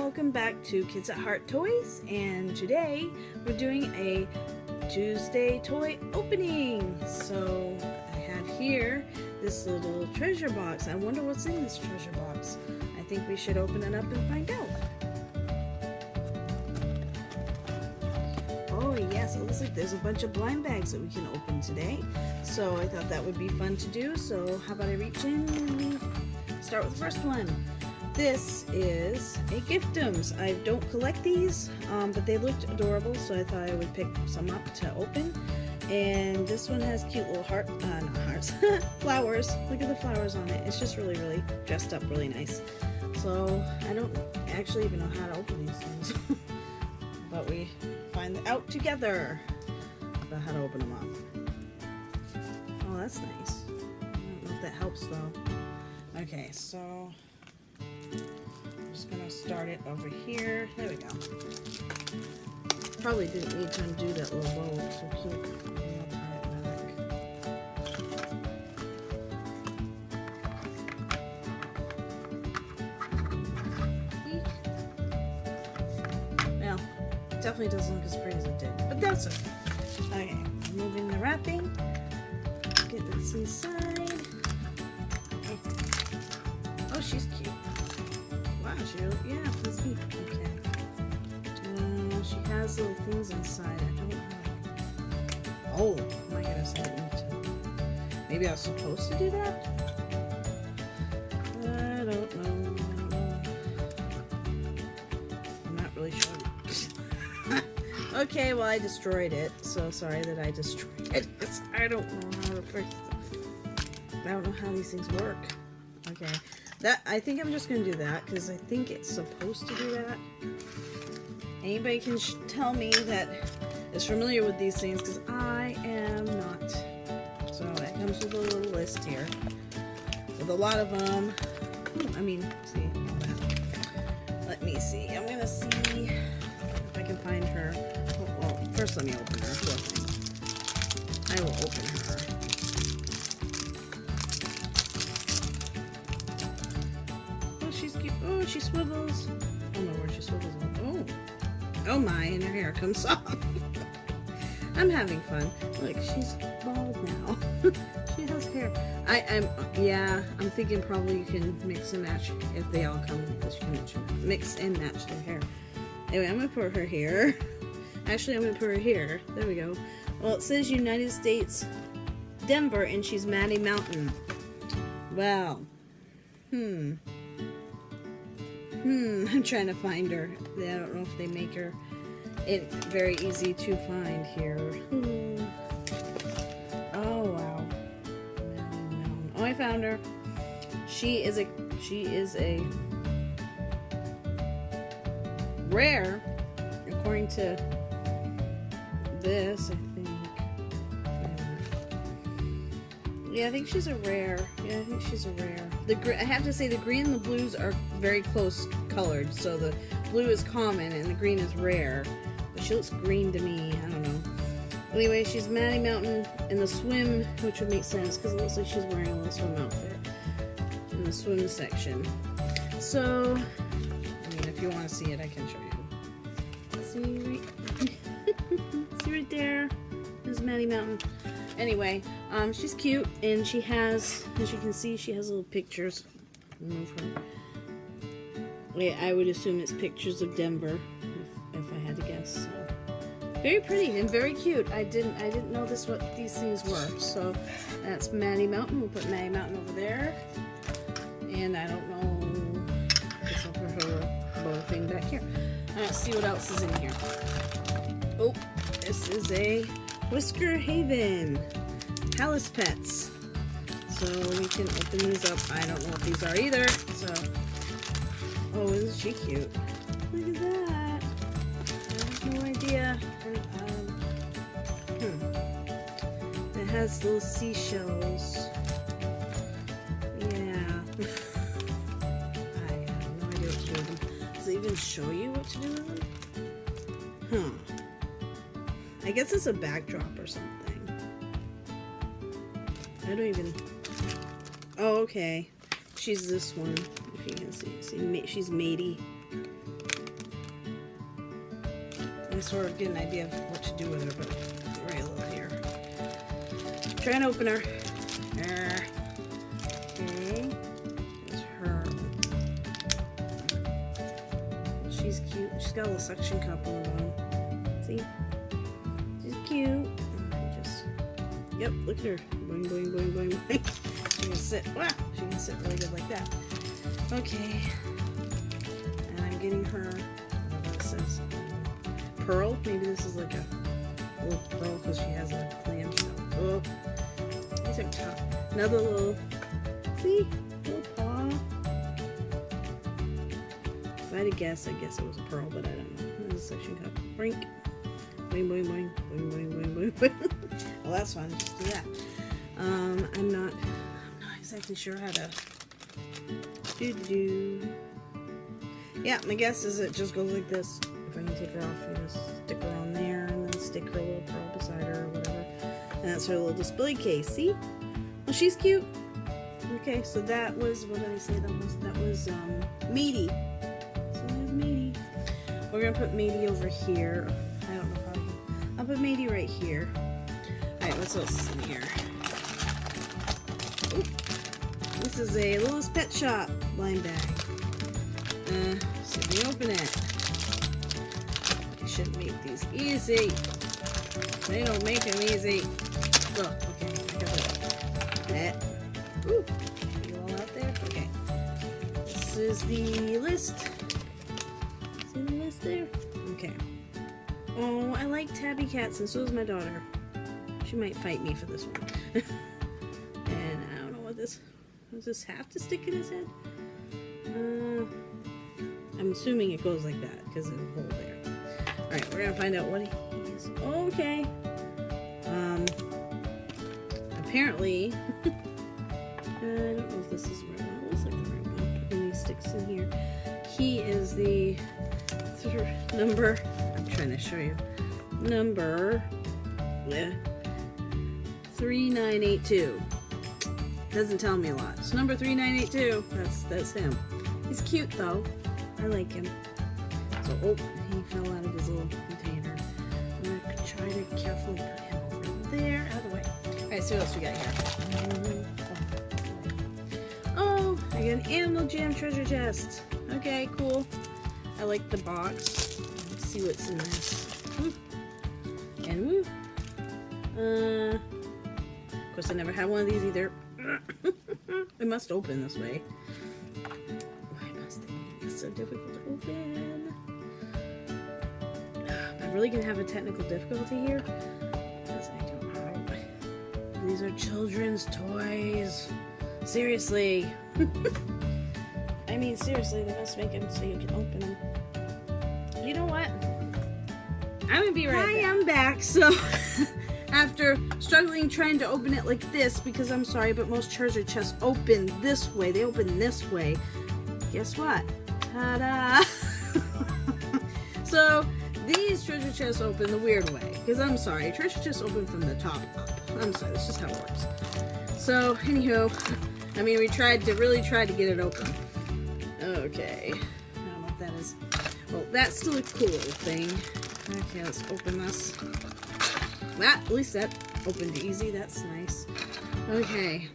welcome back to Kids at Heart Toys, and today we're doing a Tuesday toy opening. So I have here this little treasure box. I wonder what's in this treasure box. I think we should open it up and find out. Oh yes, it looks like there's a bunch of blind bags that we can open today. So I thought that would be fun to do. So how about I reach in and start with the first one. This is a Giftums. I don't collect these, but they looked adorable, so I thought I would pick some up to open. And this one has cute little not hearts, flowers. Look at the flowers on it. It's just really dressed up really nice. So I don't actually even know how to open these things, but we find out together about how to open them up. Oh, that's nice. I don't know if that helps though. Okay, so I'm just gonna start it over here. There we go. Probably didn't need to undo that little bow. It's so cute. Well, it definitely doesn't look as pretty as it did, but that's okay. Okay, removing the wrapping. Get this inside. Okay. Oh, she's cute. Wow, yeah, that's neat. Okay. She has little things inside. I don't know. Oh my goodness, I didn't need to. Maybe I was supposed to do that? I don't know. I'm not really sure. Okay, well I destroyed it. So sorry that I destroyed it. I don't know how to first. I don't know how these things work. Okay. I think I'm just going to do that because I think it's supposed to do that. Anybody can tell me that is familiar with these things because I am not. So it comes with a little list here with a lot of them. I mean, see all that. Let me see. I'm going to see if I can find her. Well, first let me open her. I will open her. Oh, she swivels. Oh my word, she swivels. Oh my, and her hair comes off. I'm having fun. Look, she's bald now. She has hair. I'm thinking probably you can mix and match if they all come because you can mix and match their hair. Anyway, I'm gonna put her here. Actually, I'm gonna put her here. There we go. Well, it says United States, Denver, and she's Maddie Mountain. Well, I'm trying to find her. I don't know if they make her it very easy to find here. Oh wow. Oh, I found her. She is a rare, according to this, I think. Yeah, I think she's a rare. Yeah, I think she's a rare. I have to say the green and the blues are very close colored, so the blue is common and the green is rare. But she looks green to me. I don't know. Anyway, she's Maddie Mountain in the swim, which would make sense because it looks like she's wearing a little swim outfit in the swim section. So, I mean, if you want to see it, I can show you. See right there? There's Maddie Mountain. Anyway, she's cute, and she has, as you can see, she has little pictures. Move her. Wait, I would assume it's pictures of Denver, if I had to guess. So. Very pretty and very cute. I didn't know what these things were. So that's Maddie Mountain. We'll put Maddie Mountain over there, and I don't know. I guess I'll put her bow thing back here. Let's see what else is in here. Oh, this is a Whisker Haven Palace Pets. So we can open these up. I don't know what these are either. So, oh, isn't she cute? Look at that. I have no idea. It has little seashells. Yeah. I have no idea what to do with them. Does it even show you what to do with them? I guess it's a backdrop or something. I don't even... Oh, okay. She's this one, if you can see. She's matey. and sort of get an idea of what to do with her, but right a little here. Try and open her. Okay. There's her. She's cute. She's got a little suction cup on the bottom. See? She's cute. Yep, look at her. Boing, boing, boing, boing, boing. She can sit. Wow! She can sit really good like that. Okay. And I'm getting her, whatever this says, pearl. Maybe this is like a little pearl because she has a clamshell. Oh, these are tough. Another little, see? Little paw. If I had to guess, I guess it was a pearl, but I don't know. There's a suction cup. Brink. Boing, boing, boing. Boing, boing, boing, boing, boing. Well, that's fun. Just do that. I'm not exactly sure how to do. Yeah, my guess is it just goes like this. If I can take her off, you just stick her on there and then stick her little pearl beside her or whatever. And that's her little display case. See? Well, she's cute. Okay, so that was, what did I say that was? That was Meaty. So there's Meaty. We're gonna put Meaty over here. I don't know how I'll put Meaty right here. Alright, what else is in here? Ooh. This is a Littlest Pet Shop blind bag. So we open it. I shouldn't make these easy. They don't make them easy. Oh, okay. I got that. Ooh. You all out there? Okay. This is the list. See the list there? Okay. Oh, I like tabby cats, and so does my daughter. She might fight me for this one. And I don't know what this... Does this have to stick in his head? I'm assuming it goes like that because there's a hole there. Alright, we're gonna find out what he is. Okay. Apparently, I don't know if this is the right one. It looks like the right one. And he sticks in here. He is the number. I'm trying to show you. Number 3982. Doesn't tell me a lot. It's number 3982. That's him. He's cute though. I like him. So, oh, he fell out of his little container. I'm gonna try to carefully put him over there, out of the way. Alright, so what else we got here? Oh, I got an Animal Jam treasure chest. Okay, cool. I like the box. Let's see what's in this. Woo. And woo. Of course, I never had one of these either. It must open this way. Why must they make this so difficult to open? Am I really gonna have a technical difficulty here? Because I don't know. These are children's toys. Seriously. I mean, seriously, they must make them so you can open them. You know what? I'm gonna be right back. Hi, I'm back. So, after struggling trying to open it like this, because I'm sorry, but most treasure chests open this way. They open this way. Guess what? Ta-da! So, these treasure chests open the weird way. Because I'm sorry, treasure chests open from the top up. I'm sorry, that's just how it works. So, anywho, I mean, we really tried to get it open. Okay. I don't know what that is. Well, that's still a cool little thing. Okay, let's open this. At least that opened easy. That's nice. Okay.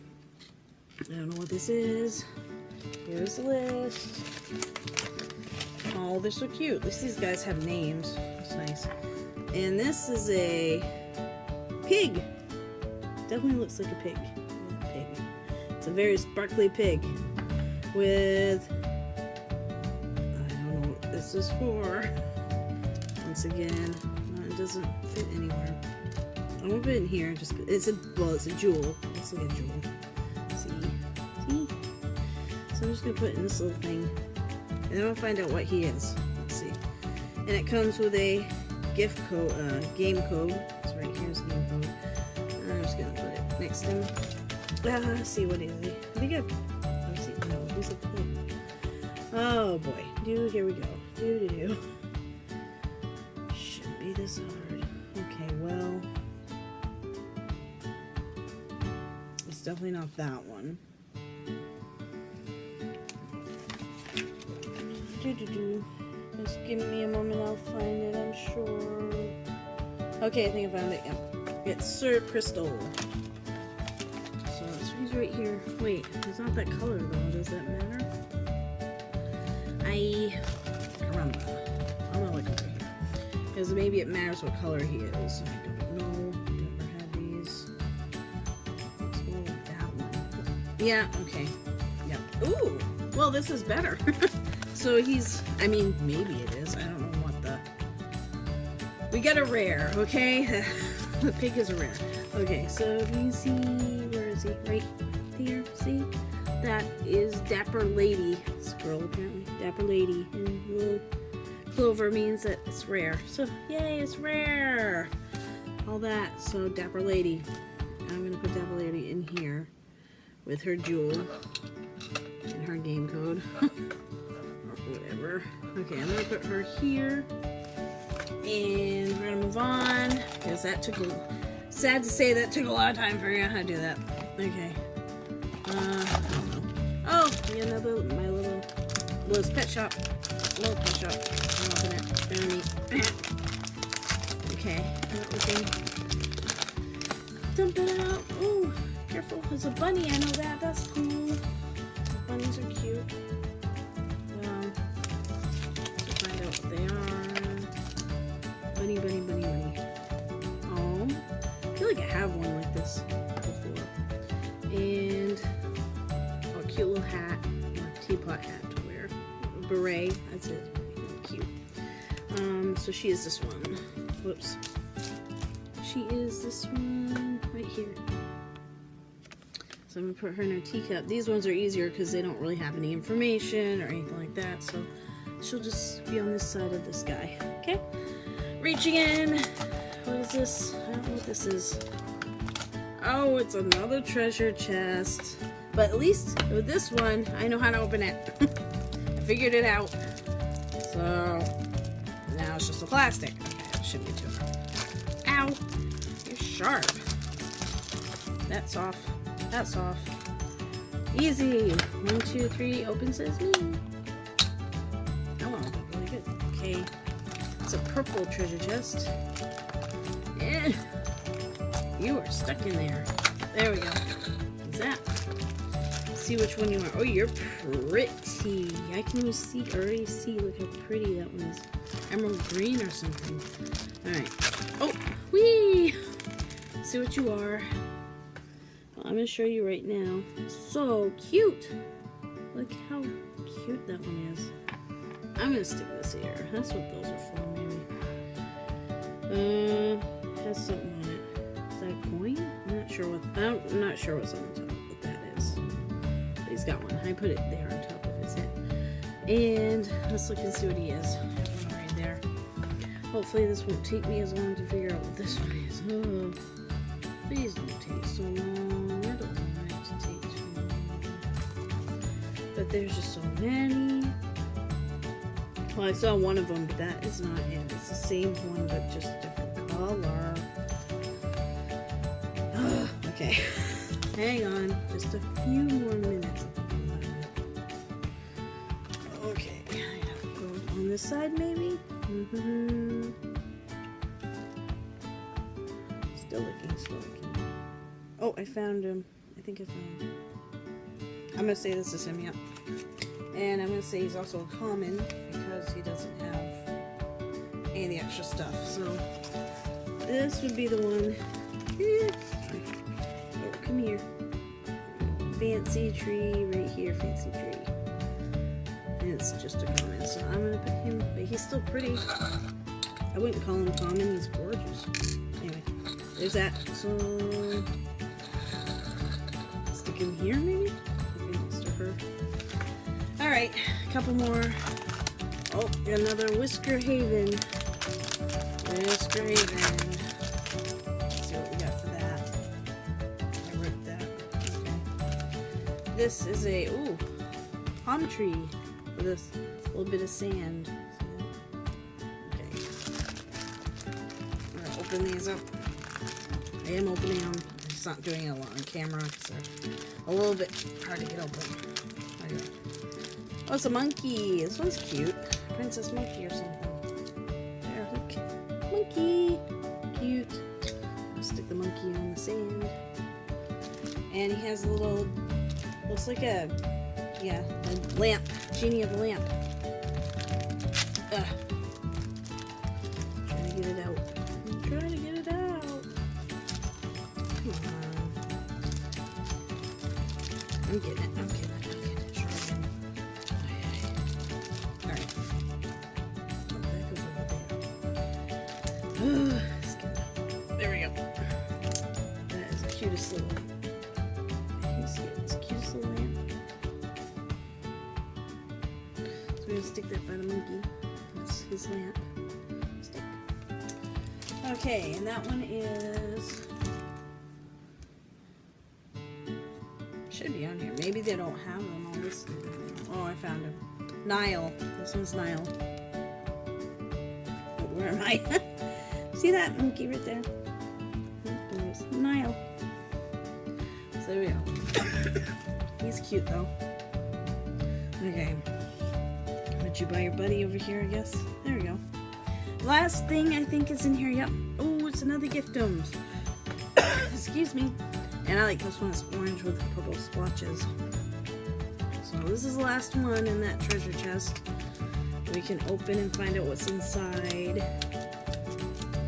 I don't know what this is. Here's the list. Oh, they're so cute. At least these guys have names. That's nice. And this is a pig. Definitely looks like a pig. Yeah, pig. It's a very sparkly pig with... I don't know what this is for. Once again, it doesn't fit anywhere. I'm gonna put it in here. It's a jewel. It's like a jewel. See? So I'm just gonna put it in this little thing, and then I'll find out what he is. Let's see. And it comes with a gift code, game code. So right here's the game code. I'm just gonna put it next to him. Let's see, what is he? I think let's see. No, he's a pig. Oh boy. Here we go. Do. Shouldn't be this hard. Okay, well. It's definitely not that one. Just give me a moment, I'll find it, I'm sure. Okay, I think I found it, yeah. It's Sir Crystal. So he's right here. Wait, it's not that color though, does that matter? Caramba. I'm gonna look over here. Because maybe it matters what color he is. I don't know. Never had these. Let's go with that one. Yeah, okay. Yeah. Ooh! Well, this is better. So he's, I mean, maybe it is. I don't know what the... We got a rare, okay? The pig is a rare. Okay, so do you see... Where is he? Right here, see? That is Dapper Lady. Squirrel, apparently. Dapper Lady. And little clover means that it's rare. So, yay, it's rare! All that. So, Dapper Lady. I'm going to put Dapper Lady in here with her jewel and her game code. Whatever. Okay, I'm gonna put her here, and we're gonna move on because that took sad to say that took a lot of time figuring out how to do that. Okay. I don't know. Oh, another my little pet shop. Little pet shop. I'll open it. Okay. Dump it out. Oh, careful. There's a bunny. I know that. That's cool. Bunnies are cute. What they are. Bunny. Oh, I feel like I have one like this before. And a cute little hat, a teapot hat to wear. A beret, that's it. Cute. So she is this one. Whoops. She is this one right here. So I'm gonna put her in her teacup. These ones are easier because they don't really have any information or anything like that. So she'll just be on this side of this guy. Okay? Reaching in. What is this? I don't know what this is. Oh, it's another treasure chest. But at least with this one, I know how to open it. I figured it out. So now it's just a plastic. Okay, that shouldn't be too hard. Ow! You're sharp. That's off. That's off. Easy. 1, 2, 3. Open sesame. Okay, it's a purple treasure chest. Yeah. You are stuck in there. There we go. What's that? Let's see which one you are. Oh, you're pretty. I can already see. Look how pretty that one is. Emerald green or something. Alright. Oh, whee! See what you are. Well, I'm going to show you right now. So cute. Look how cute that one is. I'm gonna stick this here. That's what those are for, maybe. Has something on it. Is that a coin? I'm not sure what's on the top, what that is. But he's got one. I put it there on top of his head. And let's look and see what he is. I have one right there. Hopefully this won't take me as long to figure out what this one is. Oh, please don't take so long. I don't want it to take too long. But there's just so many. Well, I saw one of them, but that is not it. It's the same one, but just a different color. Okay. Hang on. Just a few more minutes. Okay. I have to go on this side, maybe? Still looking. Oh, I found him. I think I found him. I'm going to say this is him, yep. And I'm going to say he's also a common because he doesn't have any of the extra stuff. So this would be the one. Oh, come here. Fancy tree right here. Fancy tree. And it's just a common. So I'm going to put him. But he's still pretty. I wouldn't call him common. He's gorgeous. Anyway, there's that. So stick him here maybe? Okay, next to her. Alright, a couple more. Oh, another Whisker Haven. Whisker Haven. Let's see what we got for that. I ripped that. Okay. This is a, palm tree with a little bit of sand. Okay. I'm gonna open these up. I am opening them. I'm just not doing it on camera because they're a little bit hard to get open. Okay. Oh, it's a monkey. This one's cute. Princess monkey or something. There, look. Monkey. Cute. I'll stick the monkey on the sand. And he has a little, looks like a lamp. Genie of the lamp. Ugh. Trying to get it out. I'm trying to get it out. Come on. I'm getting it. I'm getting it. Sure. Alright. That goes over there. There we go. That is the cutest little. You see it? It's the cutest little lamp. So we're going to stick that by the monkey. That's his lamp. Stick. Okay, and that one is. Should be on here. Maybe they don't have them all this. Oh, I found him. Nile. This one's Nile. Oh, where am I? See that monkey right there? There's Nile. So there we go. He's cute though. Okay. Would you buy your buddy over here, I guess? There we go. Last thing I think is in here. Yep. Oh, it's another Giftum. Excuse me. And I like this one. It's orange with purple splotches. So this is the last one in that treasure chest. We can open and find out what's inside.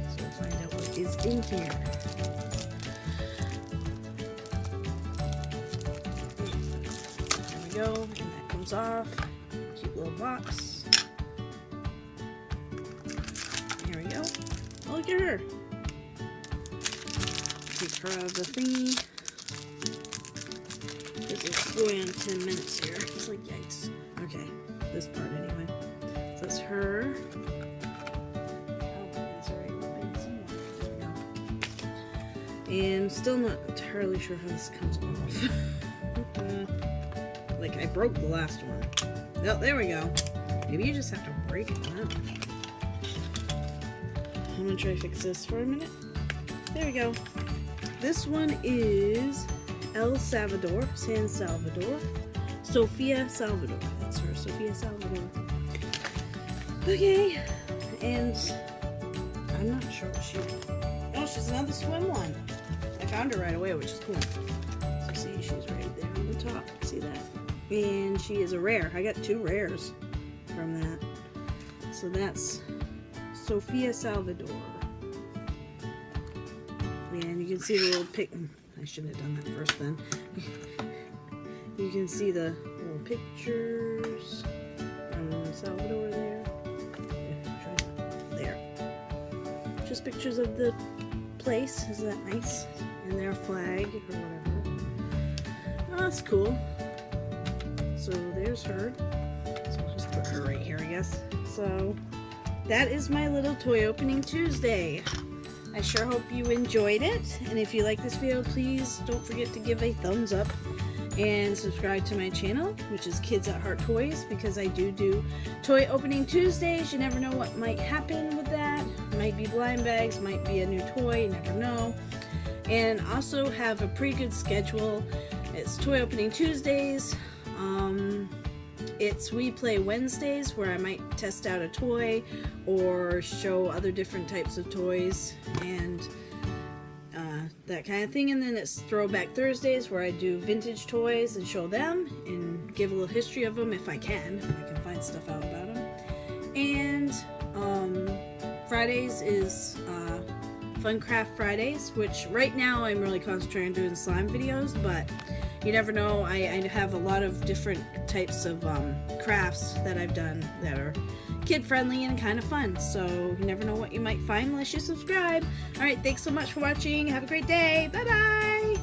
So we'll find out what is in here. There we go. And that comes off. Cute little box. Here we go. Oh, look at her. Take her out of the thingy. This is going on 10 minutes here. It's like, yikes. Okay, this part anyway. So that's her. And still not entirely sure how this comes off. Like, I broke the last one. Oh, there we go. Maybe you just have to break it now. I'm gonna try to fix this for a minute. There we go. This one is El Salvador, San Salvador. Sofia Salvador. That's her, Sofia Salvador. Okay, and I'm not sure what she is. Oh, she's another swim one. I found her right away, which is cool. So see, she's right there on the top. See that? And she is a rare. I got 2 rares from that. So that's Sofia Salvador. And you can see the little pic. I shouldn't have done that first then. You can see the little pictures from Salvador there. There. Just pictures of the place. Isn't that nice? And their flag or whatever. Oh, that's cool. So there's her. So I'll just put her right here, I guess. So that is my little toy opening Tuesday. I sure hope you enjoyed it, and if you like this video, please don't forget to give a thumbs up and subscribe to my channel, which is Kids at Heart Toys, because I do toy opening Tuesdays. You never know what might happen with that. Might be blind bags, might be a new toy, you never know. And also have a pretty good schedule. It's toy opening Tuesdays. It's We Play Wednesdays, where I might test out a toy or show other different types of toys and that kind of thing. And then it's Throwback Thursdays, where I do vintage toys and show them and give a little history of them if I can find stuff out about them. And Fridays is Fun Craft Fridays, which right now I'm really concentrating on doing slime videos, but you never know. I have a lot of different types of crafts that I've done that are kid-friendly and kind of fun. So you never know what you might find unless you subscribe. Alright, thanks so much for watching. Have a great day. Bye-bye!